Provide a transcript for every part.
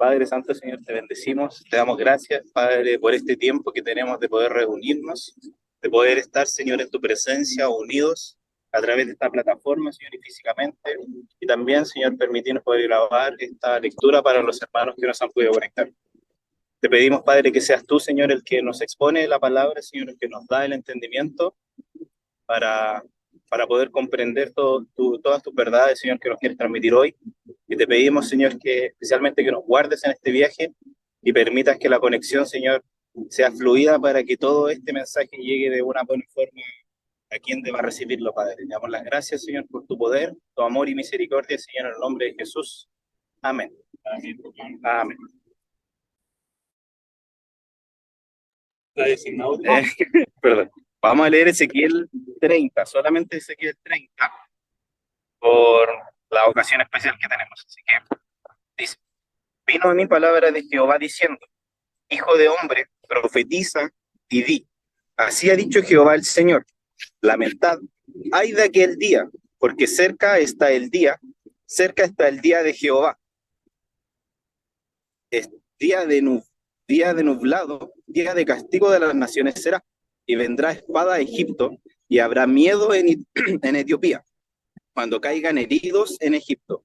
Padre Santo, Señor, te bendecimos, te damos gracias, Padre, por este tiempo que tenemos de poder reunirnos, de poder estar, Señor, en tu presencia, unidos a través de esta plataforma, Señor, y físicamente, y también, Señor, permitirnos poder grabar esta lectura para los hermanos que nos han podido conectar. Te pedimos, Padre, que seas tú, Señor, el que nos expone la palabra, Señor, el que nos da el entendimiento para, para poder comprender todas tus verdades, Señor, que nos quieres transmitir hoy. Y te pedimos, Señor, que especialmente que nos guardes en este viaje y permitas que la conexión, Señor, sea fluida para que todo este mensaje llegue de una buena forma a quien deba recibirlo, Padre. Te damos las gracias, Señor, por tu poder, tu amor y misericordia, Señor, en el nombre de Jesús. Amén. Amén. Perdón. Vamos a leer Ezequiel 30, solamente Ezequiel 30, por la ocasión especial que tenemos. Así que dice: vino a mí palabra de Jehová diciendo, hijo de hombre, profetiza y di, así ha dicho Jehová el Señor, lamentad, ay de aquel día, porque cerca está el día de Jehová, es día de nublado, día de castigo de las naciones será, y vendrá espada a Egipto, y habrá miedo en Etiopía, cuando caigan heridos en Egipto,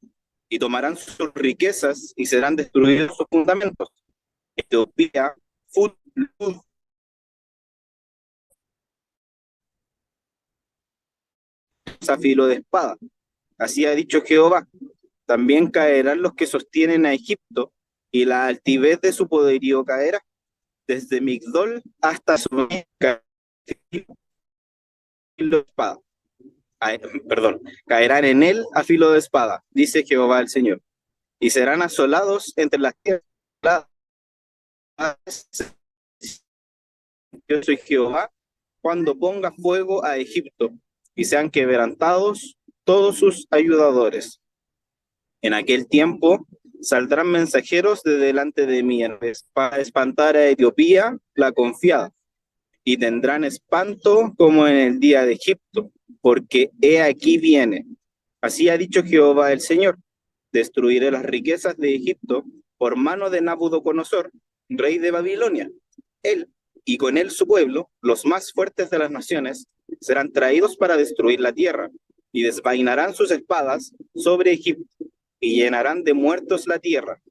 y tomarán sus riquezas y serán destruidos sus fundamentos. Etiopía, a filo de espada. Así ha dicho Jehová. También caerán los que sostienen a Egipto, y la altivez de su poderío caerá, desde Migdol hasta su filo de espada. Perdón, caerán en él a filo de espada, dice Jehová el Señor, y serán asolados entre las tierras. Yo soy Jehová, cuando ponga fuego a Egipto, y sean quebrantados todos sus ayudadores. En aquel tiempo saldrán mensajeros de delante de mí para espantar a Etiopía, la confiada, y tendrán espanto como en el día de Egipto, porque he aquí viene. Así ha dicho Jehová el Señor: destruiré las riquezas de Egipto por mano de Nabucodonosor, rey de Babilonia. Él y con él su pueblo, los más fuertes de las naciones, serán traídos para destruir la tierra, y desvainarán sus espadas sobre Egipto, y llenarán de muertos la tierra.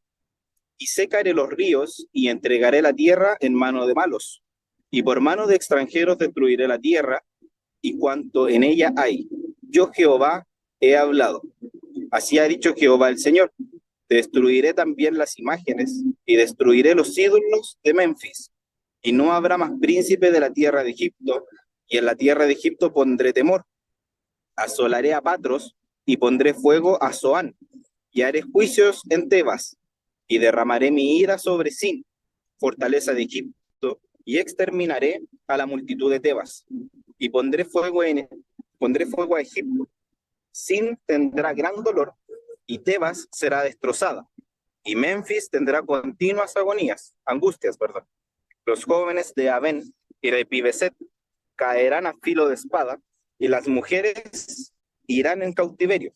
Y secaré los ríos, y entregaré la tierra en mano de malos, y por mano de extranjeros destruiré la tierra, y cuanto en ella hay. Yo Jehová he hablado. Así ha dicho Jehová el Señor: destruiré también las imágenes, y destruiré los ídolos de Memphis, y no habrá más príncipe de la tierra de Egipto, y en la tierra de Egipto pondré temor. Asolaré a Patros, y pondré fuego a Zoán, y haré juicios en Tebas, y derramaré mi ira sobre Sin, fortaleza de Egipto, y exterminaré a la multitud de Tebas, y pondré fuego a Egipto. Sin tendrá gran dolor, y Tebas será destrozada, y Memphis tendrá continuas angustias, perdón. Los jóvenes de Aven y de Pibeset caerán a filo de espada, y las mujeres irán en cautiverio,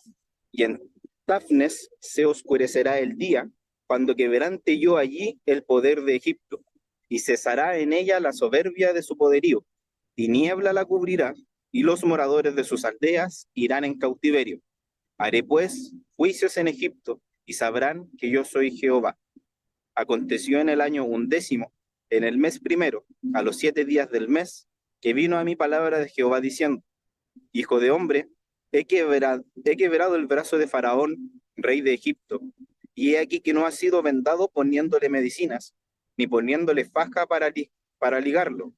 y en Tafnes se oscurecerá el día, cuando quebrante yo allí el poder de Egipto, y cesará en ella la soberbia de su poderío, y niebla la cubrirá, y los moradores de sus aldeas irán en cautiverio. Haré pues juicios en Egipto, y sabrán que yo soy Jehová. Aconteció en el año 11, en el mes primero, a los 7 días del mes, que vino a mí palabra de Jehová diciendo: hijo de hombre, he quebrado el brazo de Faraón, rey de Egipto, y he aquí que no ha sido vendado poniéndole medicinas, ni poniéndole faja para ligarlo,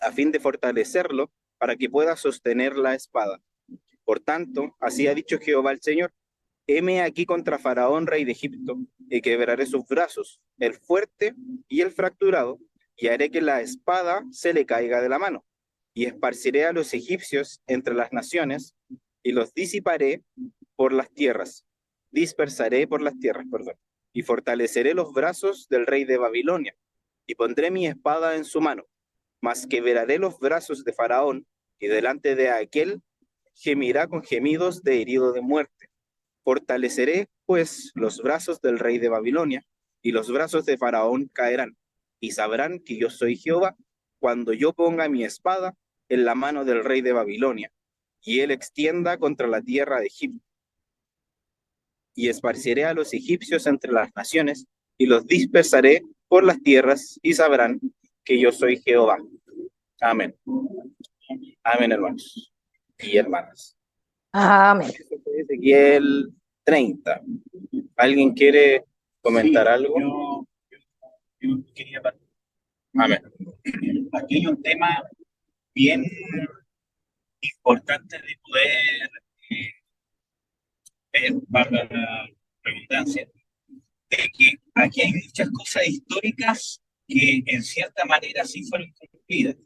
a fin de fortalecerlo, para que pueda sostener la espada. Por tanto, así ha dicho Jehová el Señor: heme aquí contra Faraón, rey de Egipto, y quebraré sus brazos, el fuerte y el fracturado, y haré que la espada se le caiga de la mano, y esparciré a los egipcios entre las naciones, y los dispersaré por las tierras, perdón, y fortaleceré los brazos del rey de Babilonia, y pondré mi espada en su mano, mas quebraré los brazos de Faraón, y delante de aquel gemirá con gemidos de herido de muerte. Fortaleceré, pues, los brazos del rey de Babilonia, y los brazos de Faraón caerán, y sabrán que yo soy Jehová cuando yo ponga mi espada en la mano del rey de Babilonia, y él extienda contra la tierra de Egipto, y esparciré a los egipcios entre las naciones, y los dispersaré por las tierras, y sabrán que yo soy Jehová. Amén. Amén, hermanos y hermanas. Amén. Eso fue Ezequiel 30. ¿Alguien quiere comentar algo? Yo quería Amén. aquí hay un tema bien importante de poder ver, para la redundancia, de que aquí hay muchas cosas históricas que en cierta manera sí fueron cumplidas.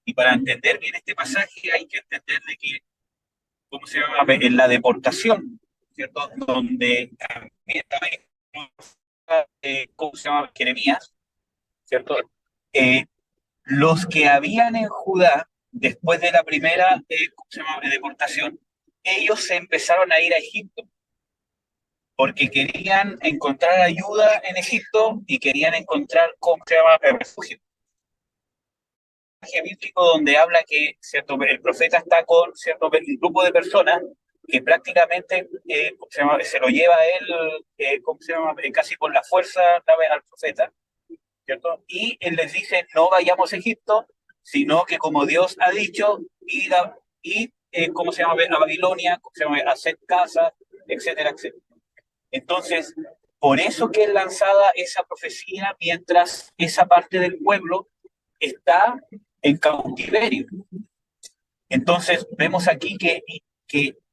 Y para entender bien este pasaje hay que entender de que, ¿cómo se llama? En la deportación, ¿cierto? Donde también estaba, ¿cómo se llama? Jeremías, ¿cierto? Eh, los que habían en Judá, después de la primera ¿cómo se llama? Deportación, ellos se empezaron a ir a Egipto porque querían encontrar ayuda en Egipto y querían encontrar, ¿cómo se llama?, el refugio. Bíblico donde habla que, cierto, el profeta está con cierto un grupo de personas que prácticamente se lo lleva a él, ¿cómo se llama?, casi por la fuerza al profeta, ¿cierto? Y él les dice, no vayamos a Egipto, sino que como Dios ha dicho, ir ¿cómo se llama?, a Babilonia, ¿cómo se llama?, a hacer casas, etcétera, etcétera. Entonces, por eso que es lanzada esa profecía mientras esa parte del pueblo está en cautiverio. Entonces, vemos aquí que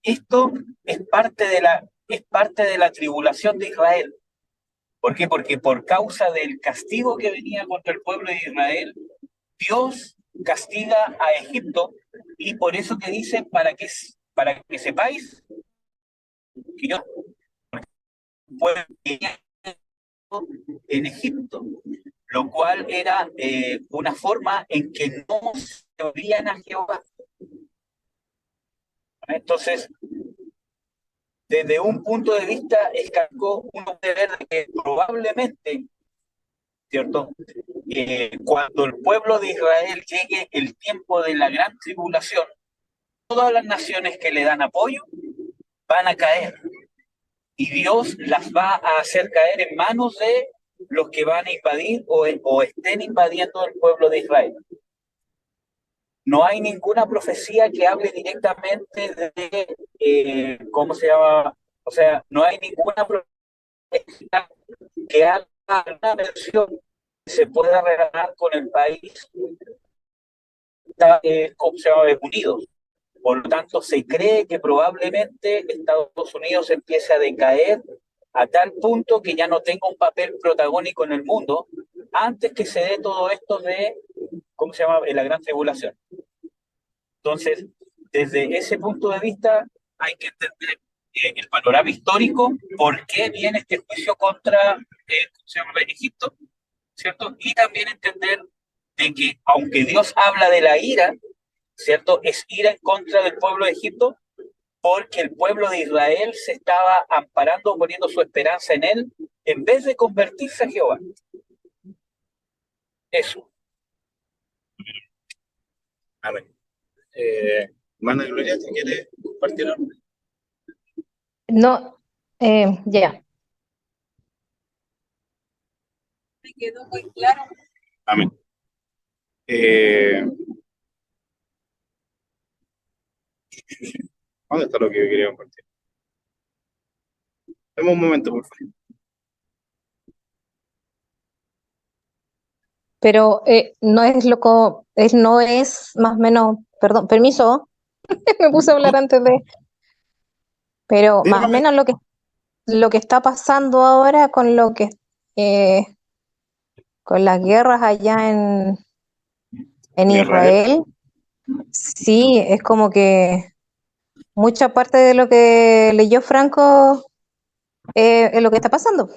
esto es parte de la tribulación de Israel. ¿Por qué? Porque por causa del castigo que venía contra el pueblo de Israel, Dios castiga a Egipto, y por eso que dice, para que sepáis que yo pueblo en Egipto, lo cual era una forma en que no se oían a Jehová. Entonces, desde un punto de vista escasco, uno puede ver que probablemente, ¿cierto? Cuando el pueblo de Israel llegue el tiempo de la gran tribulación, todas las naciones que le dan apoyo van a caer, y Dios las va a hacer caer en manos de los que van a invadir o estén invadiendo el pueblo de Israel. No hay ninguna profecía que hable directamente de, ¿cómo se llama? O sea, no hay ninguna profecía que haga una versión que se pueda relacionar con el país, ¿cómo se llama?, Unidos. Por lo tanto, se cree que probablemente Estados Unidos empiece a decaer a tal punto que ya no tenga un papel protagónico en el mundo antes que se dé todo esto de, ¿cómo se llama?, la gran tribulación. Entonces, desde ese punto de vista, hay que entender el panorama histórico, por qué viene este juicio contra ¿cómo se llama?, Egipto, ¿cierto? Y también entender de que, aunque Dios habla de la ira, ¿cierto?, es ira en contra del pueblo de Egipto, porque el pueblo de Israel se estaba amparando, poniendo su esperanza en él, en vez de convertirse a Jehová. Eso. Amén. Hermana Gloria, ¿te quieres compartir algo? No, ya. Me quedó muy claro. Amén. ¿Dónde está lo que yo quería compartir? Dame un momento, por favor. Pero no es no es más o menos, perdón, permiso, me puse a hablar antes de, pero más o Dígame. menos lo que está pasando ahora con eh, con las guerras allá en Israel. Israel, sí, es como que mucha parte de lo que leyó Franco es lo que está pasando.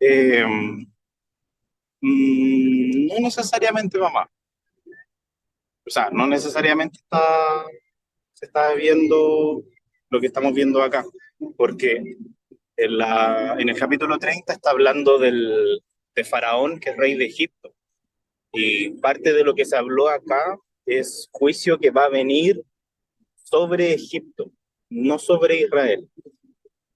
Eh, no necesariamente, mamá. O sea, no necesariamente se está viendo lo que estamos viendo acá. Porque En el capítulo 30 está hablando de Faraón, que es rey de Egipto. Y parte de lo que se habló acá es juicio que va a venir sobre Egipto, no sobre Israel.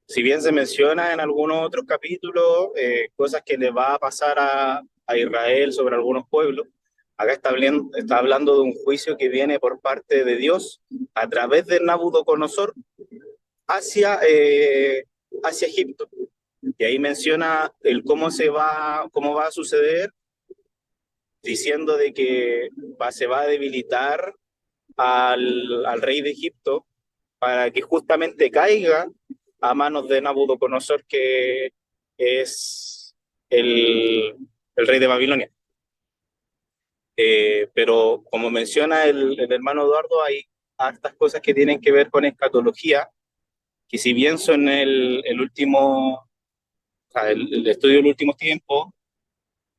Si bien se menciona en algunos otros capítulos cosas que le va a pasar a Israel sobre algunos pueblos, acá está hablando de un juicio que viene por parte de Dios a través de Nabucodonosor hacia Egipto. Y ahí menciona el cómo va a suceder, diciendo de que se va a debilitar al rey de Egipto para que justamente caiga a manos de Nabucodonosor, que es el rey de Babilonia. Pero como menciona el hermano Eduardo, hay hartas cosas que tienen que ver con escatología, que si bien son el último, o sea, el estudio del último tiempo,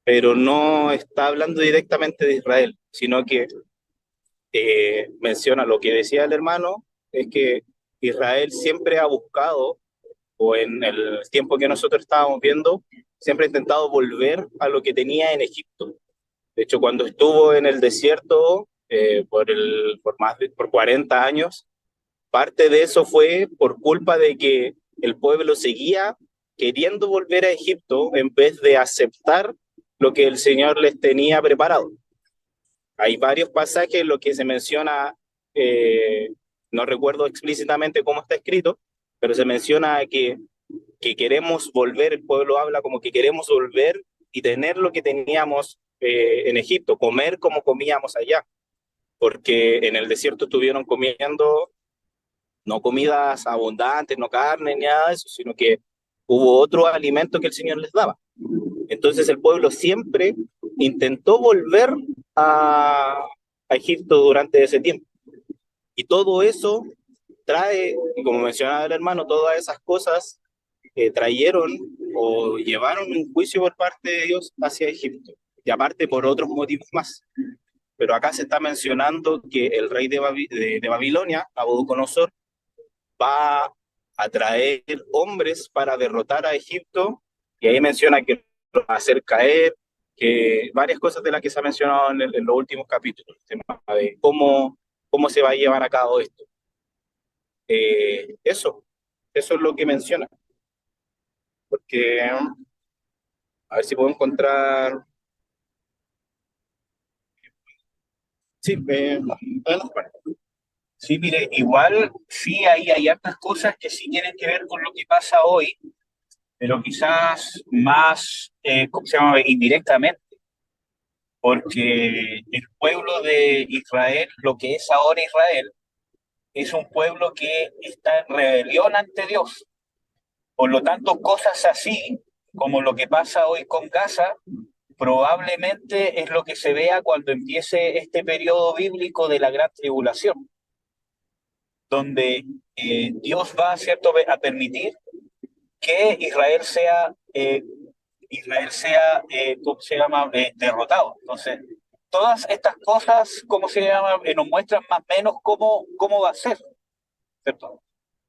pero no está hablando directamente de Israel, sino que menciona lo que decía el hermano, es que Israel siempre ha buscado, o en el tiempo que nosotros estábamos viendo, siempre ha intentado volver a lo que tenía en Egipto. De hecho, cuando estuvo en el desierto por 40 años, parte de eso fue por culpa de que el pueblo seguía queriendo volver a Egipto en vez de aceptar lo que el Señor les tenía preparado. Hay varios pasajes en los que se menciona, no recuerdo explícitamente cómo está escrito, pero se menciona que queremos volver, el pueblo habla como que queremos volver y tener lo que teníamos en Egipto, comer como comíamos allá, porque en el desierto estuvieron comiendo no comidas abundantes, no carne, ni nada de eso, sino que hubo otro alimento que el Señor les daba. Entonces el pueblo siempre intentó volver a Egipto durante ese tiempo. Y todo eso trae, y como mencionaba el hermano, todas esas cosas trajeron o llevaron un juicio por parte de Dios hacia Egipto. Y aparte por otros motivos más. Pero acá se está mencionando que el rey de Babilonia, Nabucodonosor, va a traer hombres para derrotar a Egipto, y ahí menciona que lo va a hacer caer, que varias cosas de las que se ha mencionado en los últimos capítulos, el tema de cómo se va a llevar a cabo esto. Eso es lo que menciona, porque a ver si puedo encontrar. Sí, bueno, Sí, mire, igual sí hay hartas cosas que sí tienen que ver con lo que pasa hoy, pero quizás más, ¿cómo se llama? Indirectamente, porque el pueblo de Israel, lo que es ahora Israel, es un pueblo que está en rebelión ante Dios. Por lo tanto, cosas así, como lo que pasa hoy con Gaza, probablemente es lo que se vea cuando empiece este periodo bíblico de la gran tribulación, donde Dios va, ¿cierto?, a permitir que Israel sea ¿cómo se llama?, derrotado. Entonces, todas estas cosas, ¿cómo se llama?, nos muestran más o menos cómo va a ser, ¿cierto?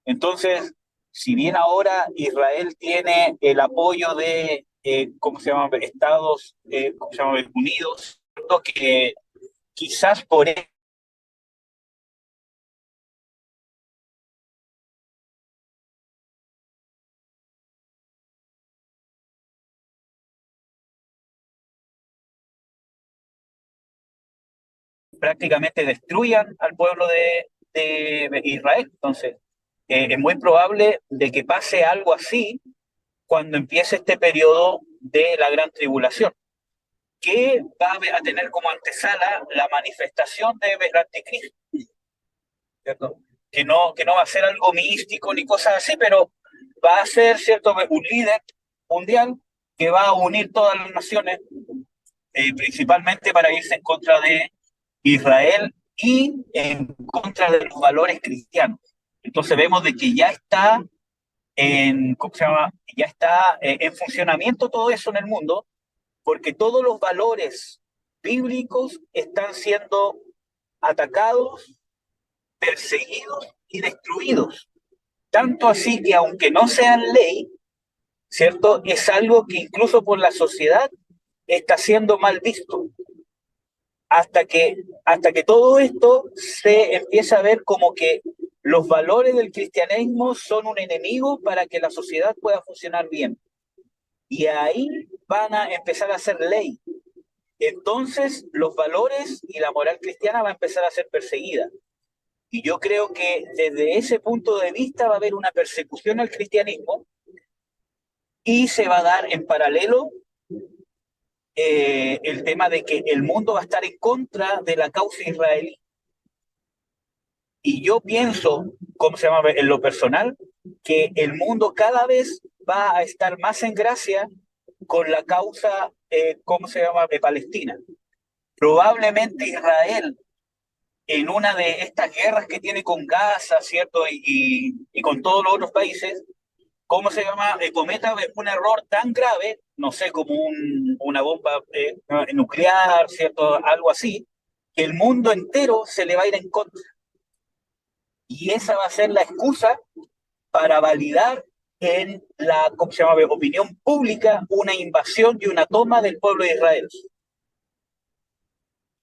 Entonces, si bien ahora Israel tiene el apoyo de, ¿cómo se llama?, Estados ¿cómo se llama?, Unidos, ¿cierto?, que quizás por prácticamente destruyan al pueblo de Israel. Entonces, es muy probable de que pase algo así cuando empiece este periodo de la gran tribulación, que va a tener como antesala la manifestación del anticristo, ¿cierto? Que no va a ser algo místico ni cosas así, pero va a ser, ¿cierto?, un líder mundial que va a unir todas las naciones, principalmente para irse en contra de Israel y en contra de los valores cristianos. Entonces vemos de que ya está ¿cómo se llama? Ya está en funcionamiento todo eso en el mundo, porque todos los valores bíblicos están siendo atacados, perseguidos y destruidos. Tanto así que aunque no sean ley, ¿cierto? Es algo que incluso por la sociedad está siendo mal visto, hasta que todo esto se empieza a ver como que los valores del cristianismo son un enemigo para que la sociedad pueda funcionar bien. Y ahí van a empezar a hacer ley. Entonces los valores y la moral cristiana va a empezar a ser perseguida. Y yo creo que desde ese punto de vista va a haber una persecución al cristianismo y se va a dar en paralelo el tema de que el mundo va a estar en contra de la causa israelí. Y yo pienso, ¿cómo se llama? En lo personal, que el mundo cada vez va a estar más en gracia con la causa, ¿cómo se llama? De Palestina. Probablemente Israel, en una de estas guerras que tiene con Gaza, ¿cierto? Y con todos los otros países, ¿cómo se llama? Cometa un error tan grave, no sé, como una bomba nuclear, ¿cierto? Algo así, que el mundo entero se le va a ir en contra. Y esa va a ser la excusa para validar en la, ¿cómo se llama?, opinión pública una invasión y una toma del pueblo de Israel.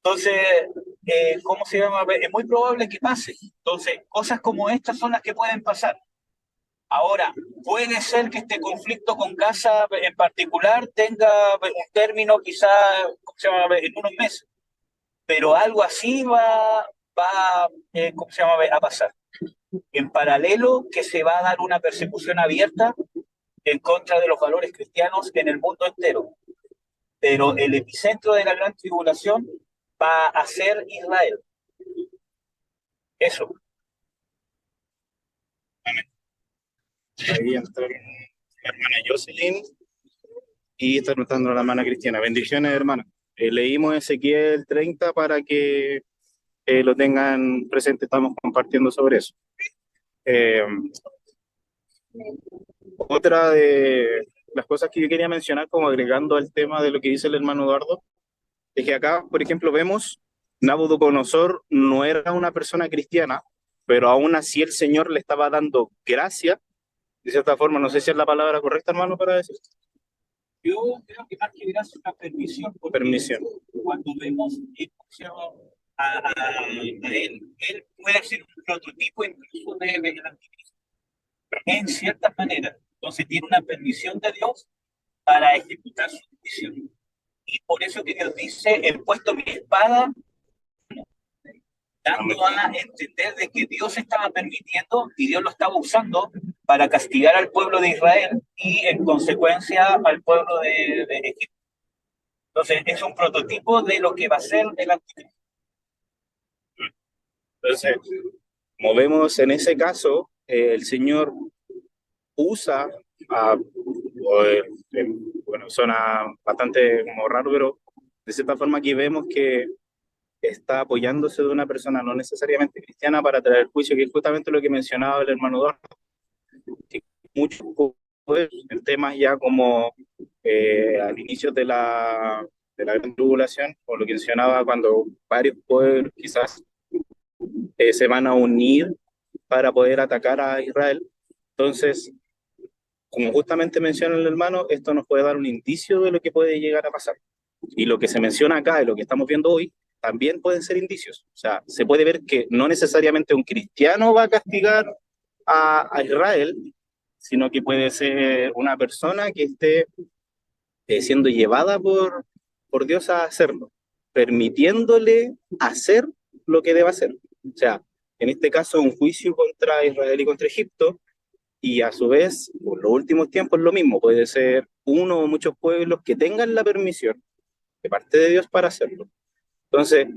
Entonces, ¿cómo se llama? Es muy probable que pase. Entonces, cosas como estas son las que pueden pasar. Ahora, puede ser que este conflicto con Gaza en particular tenga un término quizá, ¿cómo se llama?, en unos meses, pero algo así ¿cómo se llama?, a pasar. En paralelo, que se va a dar una persecución abierta en contra de los valores cristianos en el mundo entero. Pero el epicentro de la gran tribulación va a ser Israel. Eso. Ahí entra la hermana Jocelyn y está notando la hermana Cristiana. Bendiciones, hermana. Leímos Ezequiel 30 para que lo tengan presente, estamos compartiendo sobre eso. Otra de las cosas que yo quería mencionar, como agregando al tema de lo que dice el hermano Eduardo, es que acá, por ejemplo, vemos Nabucodonosor no era una persona cristiana, pero aún así el Señor le estaba dando gracia, de cierta forma, no sé si es la palabra correcta, hermano, para decir. Yo creo que más que gracias una permisión, porque Permisión. cuando vemos a él puede ser un prototipo incluso del anticristo, en cierta manera. Entonces tiene una permisión de Dios para ejecutar su misión. Y por eso que Dios dice, he puesto mi espada, dando a entender de que Dios estaba permitiendo y Dios lo estaba usando para castigar al pueblo de Israel y en consecuencia al pueblo de Egipto. Entonces es un prototipo de lo que va a ser el anticristo. Entonces, como vemos en ese caso, el Señor usa, bueno, suena bastante como raro, pero de cierta forma aquí vemos que está apoyándose de una persona no necesariamente cristiana para traer juicio, que es justamente lo que mencionaba el hermano Eduardo, que muchos en temas ya como al inicio de la gran tribulación, o lo que mencionaba cuando varios pueblos quizás se van a unir para poder atacar a Israel. Entonces, como justamente menciona el hermano, esto nos puede dar un indicio de lo que puede llegar a pasar. Y lo que se menciona acá y lo que estamos viendo hoy también pueden ser indicios. O sea, se puede ver que no necesariamente un cristiano va a castigar a Israel, sino que puede ser una persona que esté siendo llevada por Dios a hacerlo, permitiéndole hacer lo que deba hacer. O sea, en este caso, un juicio contra Israel y contra Egipto, y a su vez, por los últimos tiempos, lo mismo, puede ser uno o muchos pueblos que tengan la permisión de parte de Dios para hacerlo. Entonces,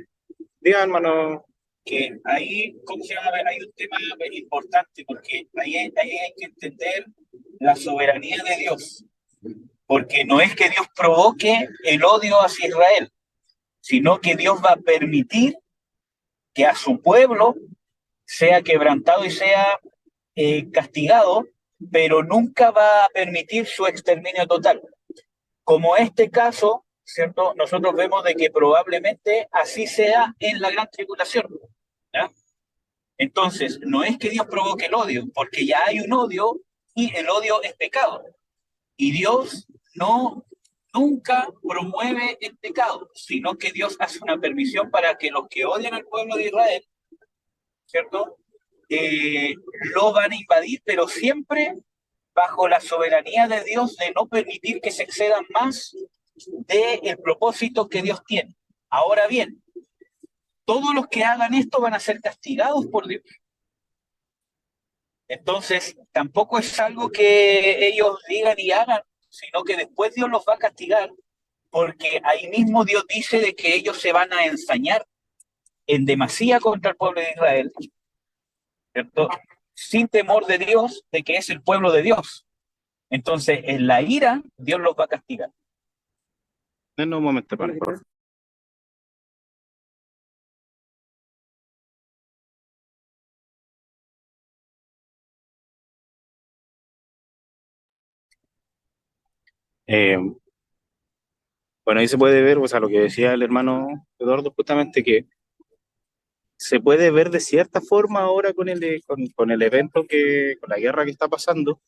diga, hermano. Que ahí, ¿cómo se llama? Hay un tema importante, porque ahí hay que entender la soberanía de Dios. Porque no es que Dios provoque el odio hacia Israel, sino que Dios va a permitir que a su pueblo sea quebrantado y sea castigado, pero nunca va a permitir su exterminio total. Como este caso, ¿cierto? Nosotros vemos de que probablemente así sea en la gran tribulación, ¿ya? Entonces, no es que Dios provoque el odio, porque ya hay un odio y el odio es pecado. Y Dios no nunca promueve el pecado, sino que Dios hace una permisión para que los que odian al pueblo de Israel, ¿cierto? Eh, lo van a invadir, pero siempre bajo la soberanía de Dios de no permitir que se excedan más del propósito que Dios tiene. Ahora bien, todos los que hagan esto van a ser castigados por Dios. Entonces, tampoco es algo que ellos digan y hagan, sino que después Dios los va a castigar, porque ahí mismo Dios dice de que ellos se van a ensañar en demasía contra el pueblo de Israel, ¿cierto? Sin temor de Dios, de que es el pueblo de Dios. Entonces, en la ira, Dios los va a castigar. Denme un momento, hermano, por favor. Eh, bueno, ahí se puede ver, o sea, lo que decía el hermano Eduardo, justamente que se puede ver de cierta forma ahora con el evento con la guerra que está pasando.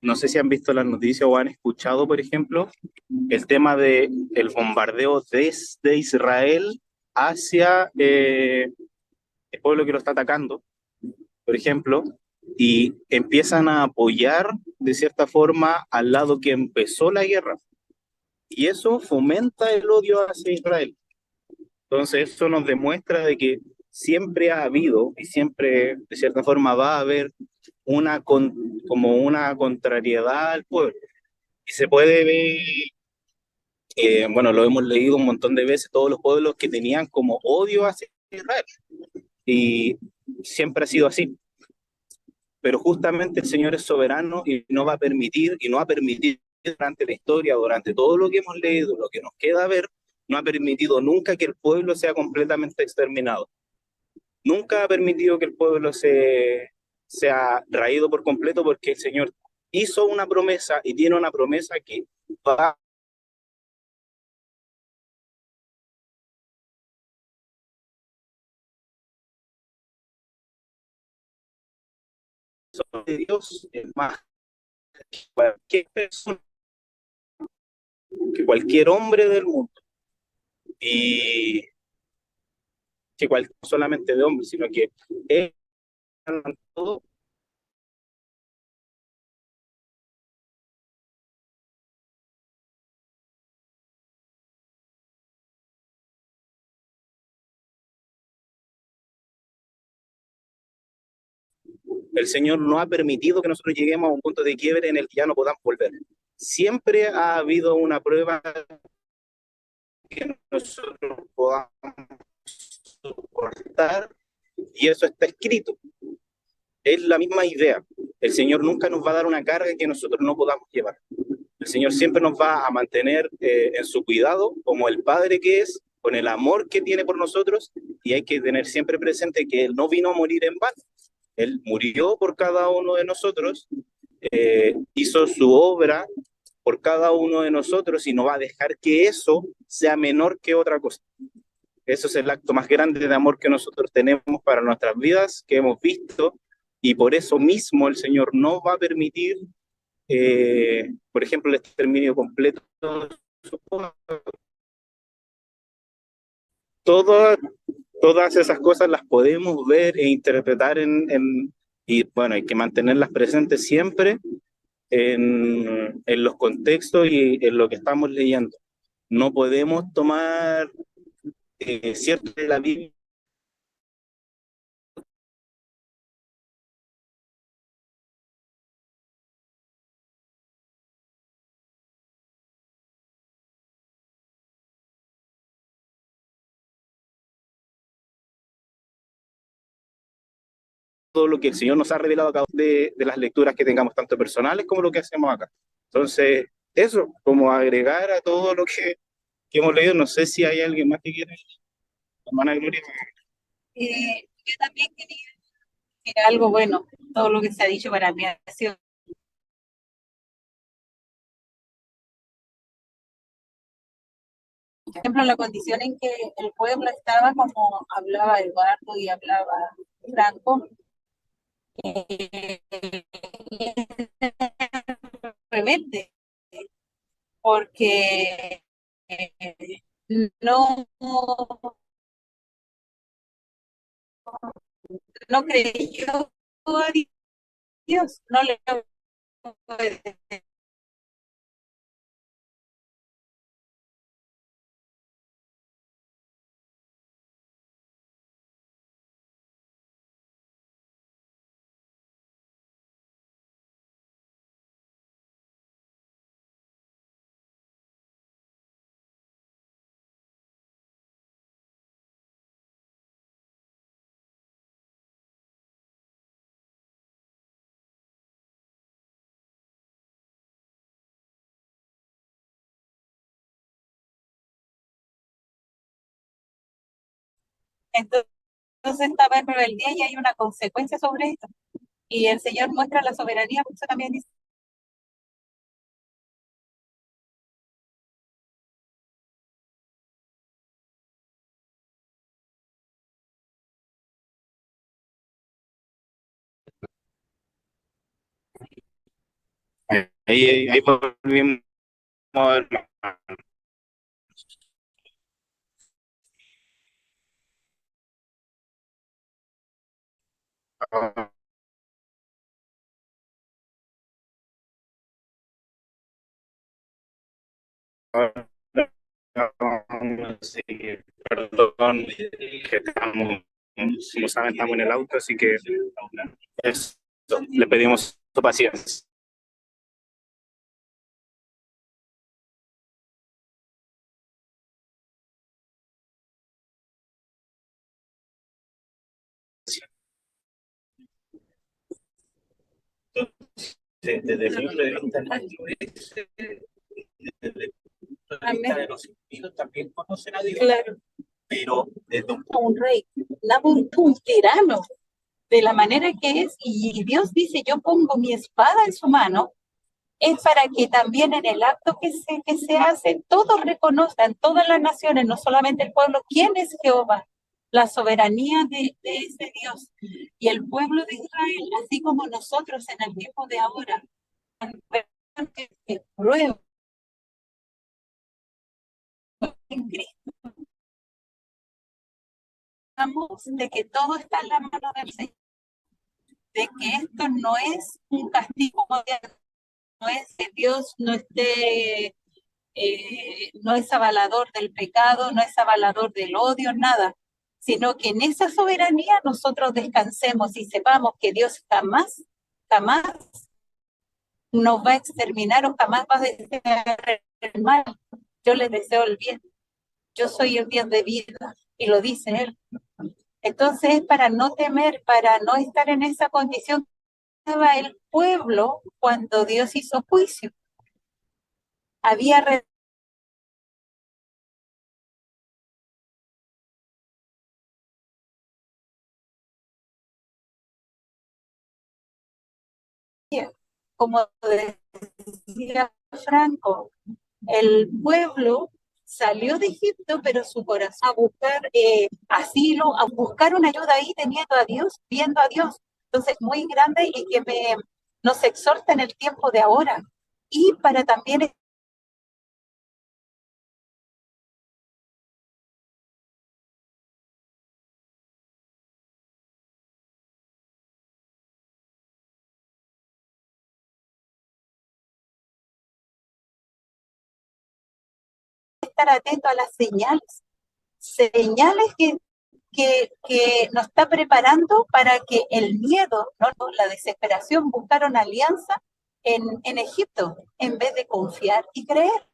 No sé si han visto las noticias o han escuchado, por ejemplo, el tema de el bombardeo desde Israel hacia el pueblo que lo está atacando, por ejemplo, y empiezan a apoyar de cierta forma al lado que empezó la guerra. Y eso fomenta el odio hacia Israel. Entonces eso nos demuestra de que siempre ha habido y siempre de cierta forma va a haber como una contrariedad al pueblo. Y se puede ver, bueno, lo hemos leído un montón de veces, todos los pueblos que tenían como odio hacia Israel. Y siempre ha sido así. Pero justamente el Señor es soberano y no va a permitir, y no ha permitido durante la historia, durante todo lo que hemos leído, lo que nos queda ver, no ha permitido nunca que el pueblo sea completamente exterminado. Nunca ha permitido que el pueblo sea raído por completo, porque el Señor hizo una promesa y tiene una promesa que va de Dios, es más que cualquier persona, que cualquier hombre del mundo, y que solamente de hombres, sino que es todo. El Señor no ha permitido que nosotros lleguemos a un punto de quiebre en el que ya no podamos volver. Siempre ha habido una prueba que nosotros podamos soportar, y eso está escrito. Es la misma idea. El Señor nunca nos va a dar una carga que nosotros no podamos llevar. El Señor siempre nos va a mantener en su cuidado, como el Padre que es, con el amor que tiene por nosotros, y hay que tener siempre presente que Él no vino a morir en vano. Él murió por cada uno de nosotros, hizo su obra por cada uno de nosotros y no va a dejar que eso sea menor que otra cosa. Eso es el acto más grande de amor que nosotros tenemos para nuestras vidas, que hemos visto, y por eso mismo el Señor no va a permitir, por ejemplo, el exterminio completo de su pueblo. Todas, todas esas cosas las podemos ver e interpretar y bueno, hay que mantenerlas presentes siempre en los contextos y en lo que estamos leyendo. No podemos tomar cierto de la Biblia todo lo que el Señor nos ha revelado a cada una de las lecturas que tengamos, tanto personales como lo que hacemos acá. Entonces, eso, como agregar a todo lo que hemos leído, no sé si hay alguien más que quiera, hermana Gloria. Yo también quería decir algo bueno. Todo lo que se ha dicho para mí ha sido, por ejemplo, la condición en que el pueblo estaba, como hablaba Eduardo y hablaba Franco, rebelde. porque no, no creyó a Dios, no le entonces estaba en rebeldía y hay una consecuencia sobre esto. Y el Señor muestra la soberanía, por eso también dice. Ahí volvimos. Sí, perdón, que estamos, como saben, estamos en el auto, así que eso, le pedimos su paciencia. Desde mi punto de vista, desde el punto de vista de los individuos también conocen a Dios, claro, pero desde un rey, un tirano, de la manera que es, y Dios dice, yo pongo mi espada en su mano, es para que también en el acto que se hace, todos reconozcan, todas las naciones, no solamente el pueblo, quién es Jehová, la soberanía de ese Dios. Y el pueblo de Israel, así como nosotros en el tiempo de ahora, que prueba en Cristo, de que todo está en la mano del Señor, de que esto no es un castigo, no es que Dios no esté, no es avalador del pecado, no es avalador del odio, nada, sino que en esa soberanía nosotros descansemos y sepamos que Dios jamás, jamás nos va a exterminar o jamás va a desear el mal. Yo les deseo el bien. Yo soy el bien de vida, y lo dice Él. Entonces, para no temer, para no estar en esa condición, estaba el pueblo cuando Dios hizo juicio. Había como decía Franco, el pueblo salió de Egipto, pero su corazón a buscar asilo, a buscar una ayuda ahí, teniendo a Dios, viendo a Dios. Entonces, muy grande y que nos exhorta en el tiempo de ahora. Y para también estar atento a las señales que nos está preparando para que el miedo, ¿no? La desesperación, buscaron alianza en Egipto en vez de confiar y creer.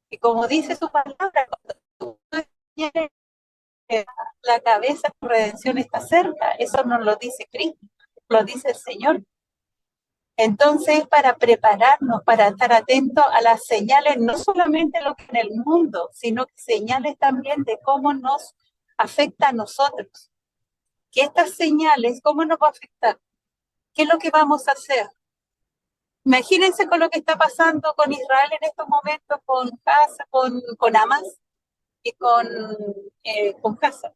Y como dice su palabra, cuando tú tienes la cabeza, tu redención está cerca. Eso nos lo dice Cristo, lo dice el Señor. Entonces, para prepararnos, para estar atentos a las señales, no solamente lo que en el mundo, sino que señales también de cómo nos afecta a nosotros. Que estas señales, ¿cómo nos va a afectar? ¿Qué es lo que vamos a hacer? Imagínense con lo que está pasando con Israel en estos momentos, con Gaza, con Hamas y con Gaza.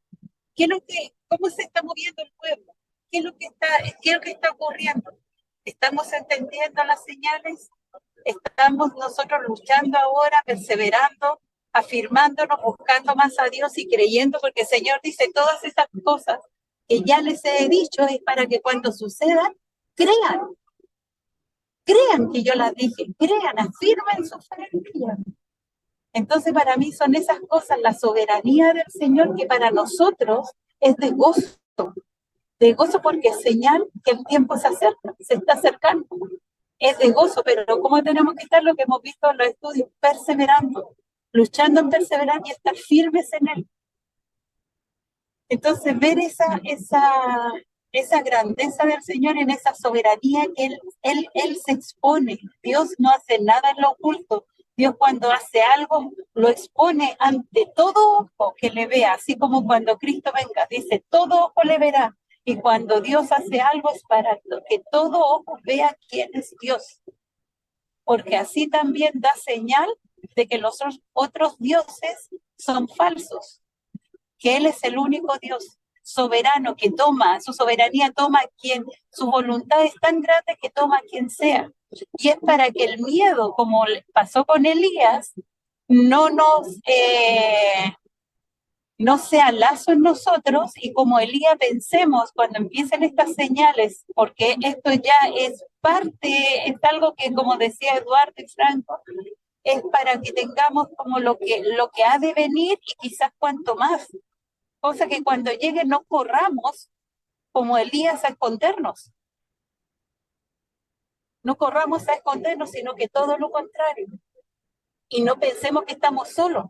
¿Cómo se está moviendo el pueblo? ¿Qué es lo que está ocurriendo? ¿Estamos entendiendo las señales? estamos nosotros luchando ahora, perseverando, afirmándonos, buscando más a Dios y creyendo, porque el Señor dice todas esas cosas que ya les he dicho es para que cuando sucedan, crean que yo las dije, crean, afirmen su fe en ella. Entonces para mí son esas cosas, la soberanía del Señor que para nosotros es de gozo porque es señal que el tiempo se acerca, se está acercando. Es de gozo, pero ¿cómo tenemos que estar? Lo que hemos visto en los estudios, perseverando, luchando en perseverar y estar firmes en él. Entonces ver esa grandeza del Señor en esa soberanía que él se expone. Dios no hace nada en lo oculto. Dios cuando hace algo lo expone ante todo ojo que le vea, así como cuando Cristo venga, dice, todo ojo le verá. Y cuando Dios hace algo es para que todo ojo vea quién es Dios. Porque así también da señal de que los otros dioses son falsos, que Él es el único Dios soberano que toma, su soberanía toma a quien, su voluntad es tan grande que toma a quien sea. Y es para que el miedo, como pasó con Elías, no sea lazo en nosotros y como Elías pensemos cuando empiecen estas señales, porque esto ya es parte, es algo que como decía Eduardo y Franco, es para que tengamos como lo que ha de venir y quizás cuanto más. Cosa que cuando llegue no corramos como Elías a escondernos. No corramos a escondernos, sino que todo lo contrario. Y no pensemos que estamos solos.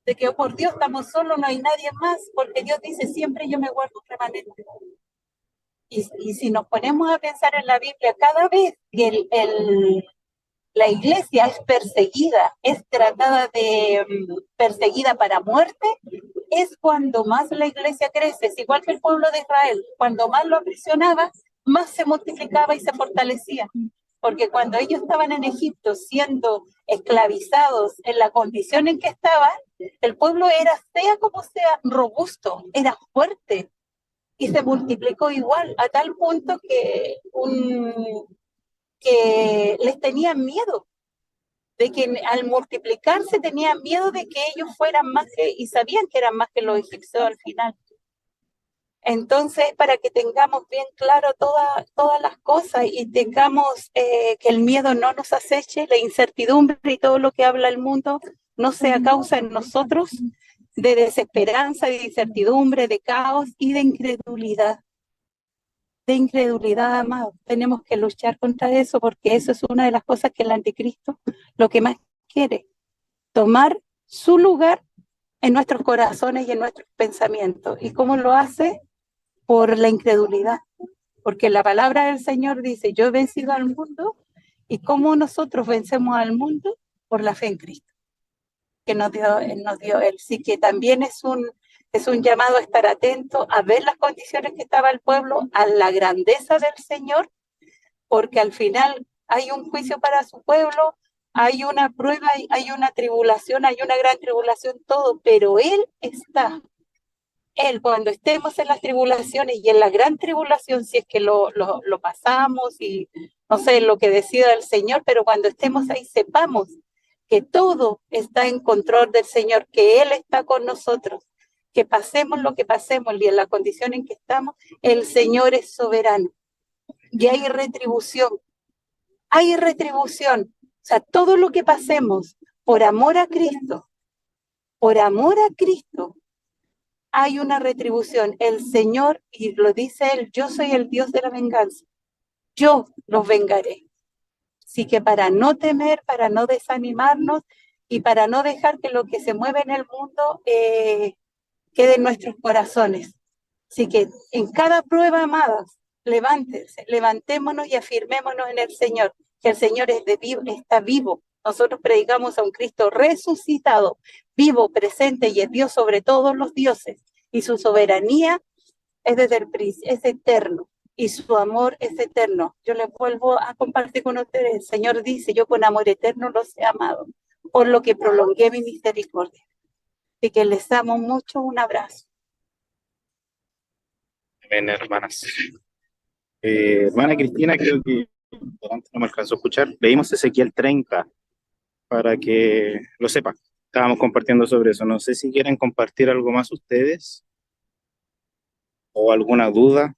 De que, oh, por Dios, estamos solos, no hay nadie más, porque Dios dice siempre yo me guardo un remanente. Y si nos ponemos a pensar en la Biblia, cada vez que la iglesia es perseguida, es tratada de perseguida para muerte, es cuando más la iglesia crece. Es igual que el pueblo de Israel, cuando más lo aprisionaba, más se multiplicaba y se fortalecía. Porque cuando ellos estaban en Egipto siendo esclavizados en la condición en que estaban, el pueblo era, sea como sea, robusto, era fuerte y se multiplicó igual, a tal punto que les tenían miedo, de que al multiplicarse tenían miedo de que ellos fueran más que, y sabían que eran más que los egipcios al final. Entonces, para que tengamos bien claro todas las cosas y tengamos que el miedo no nos aceche, la incertidumbre y todo lo que habla el mundo no sea causa en nosotros de desesperanza, de incertidumbre, de caos y de incredulidad. De incredulidad, amado. Tenemos que luchar contra eso porque eso es una de las cosas que el anticristo lo que más quiere, tomar su lugar en nuestros corazones y en nuestros pensamientos. ¿Y cómo lo hace? Por la incredulidad. Porque la palabra del Señor dice, yo he vencido al mundo, y cómo nosotros vencemos al mundo por la fe en Cristo, que nos dio Él. Sí que también es un llamado a estar atento, a ver las condiciones que estaba el pueblo, a la grandeza del Señor, porque al final hay un juicio para su pueblo, hay una prueba, hay una tribulación, hay una gran tribulación, todo, pero Él está. Él, cuando estemos en las tribulaciones y en la gran tribulación, si es que lo pasamos y no sé lo que decida el Señor, pero cuando estemos ahí sepamos que todo está en control del Señor, que Él está con nosotros, que pasemos lo que pasemos y en la condición en que estamos, el Señor es soberano y hay retribución. Hay retribución. O sea, todo lo que pasemos por amor a Cristo, hay una retribución. El Señor, y lo dice Él, yo soy el Dios de la venganza. Yo los vengaré. Así que para no temer, para no desanimarnos y para no dejar que lo que se mueve en el mundo quede en nuestros corazones. Así que en cada prueba, amadas, levantémonos y afirmémonos en el Señor, que el Señor está vivo. Nosotros predicamos a un Cristo resucitado, vivo, presente y es Dios sobre todos los dioses. Y su soberanía es es eterno y su amor es eterno. Yo les vuelvo a compartir con ustedes. El Señor dice, yo con amor eterno los he amado, por lo que prolongué mi misericordia. Así que les amo mucho, un abrazo. Amén, hermanas. Hermana Cristina, creo que Delante no me alcanzó a escuchar. Leímos Ezequiel 30 para que lo sepan. Estábamos compartiendo sobre eso. No sé si quieren compartir algo más ustedes o alguna duda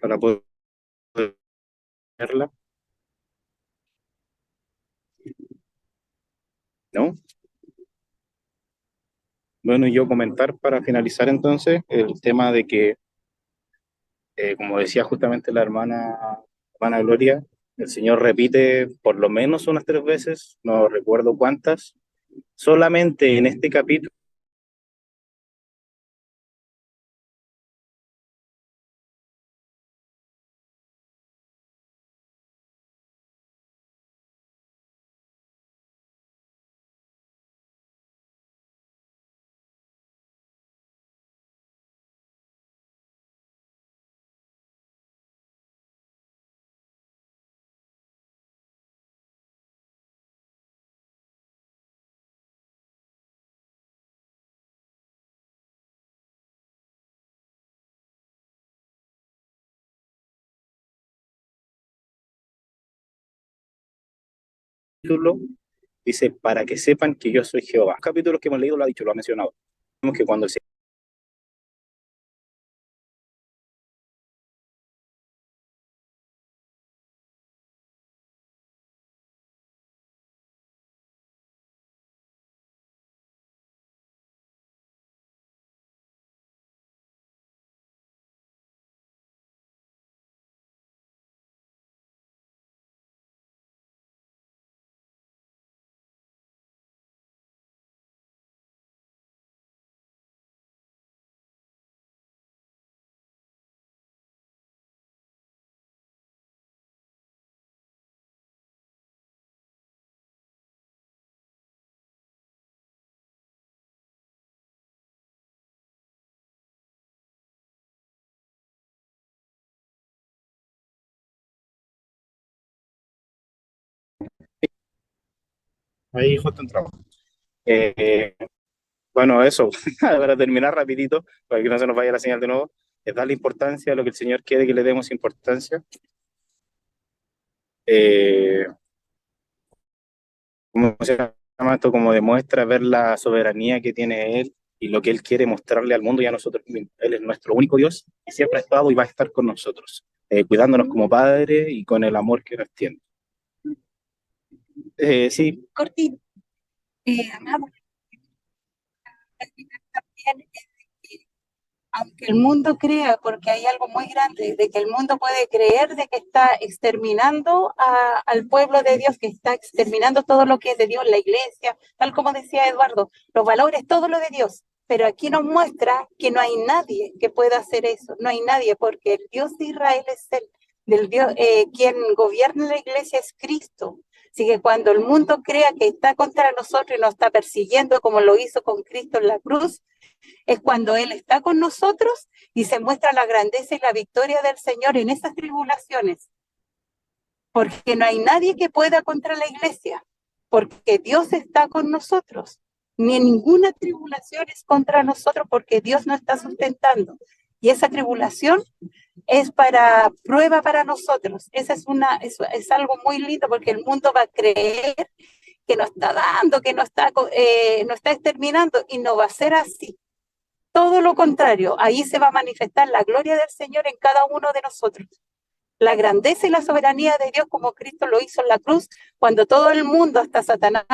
para poder verla. ¿No? Bueno, yo comentar para finalizar entonces el tema de que, como decía justamente la hermana Gloria, el Señor repite por lo menos unas 3 veces, no recuerdo cuántas, solamente en este capítulo dice, para que sepan que yo soy Jehová. Los capítulos que hemos leído lo ha dicho, lo ha mencionado. Vemos que cuando el ahí justo entramos. Bueno, eso, para terminar rapidito, para que no se nos vaya la señal de nuevo, es darle importancia a lo que el Señor quiere que le demos importancia. Eh, ¿Cómo se llama esto? Como demuestra ver la soberanía que tiene Él y lo que Él quiere mostrarle al mundo y a nosotros mismos. Él es nuestro único Dios y siempre ha estado y va a estar con nosotros, cuidándonos como Padre y con el amor que nos tiene. Sí, Cortito. Amado, también aunque el mundo crea, porque hay algo muy grande, de que el mundo puede creer de que está exterminando al pueblo de Dios, que está exterminando todo lo que es de Dios, la iglesia, tal como decía Eduardo, los valores, todo lo de Dios. Pero aquí nos muestra que no hay nadie que pueda hacer eso, no hay nadie, porque el Dios de Israel es él, del Dios, quien gobierna la iglesia es Cristo. Así que cuando el mundo crea que está contra nosotros y nos está persiguiendo como lo hizo con Cristo en la cruz, es cuando Él está con nosotros y se muestra la grandeza y la victoria del Señor en esas tribulaciones. Porque no hay nadie que pueda contra la iglesia, porque Dios está con nosotros. Ni ninguna tribulación es contra nosotros porque Dios nos está sustentando. Y esa tribulación es para prueba para nosotros. Esa es algo muy lindo porque el mundo va a creer que nos está dando, que nos está exterminando y no va a ser así. Todo lo contrario, ahí se va a manifestar la gloria del Señor en cada uno de nosotros. La grandeza y la soberanía de Dios como Cristo lo hizo en la cruz, cuando todo el mundo, hasta Satanás,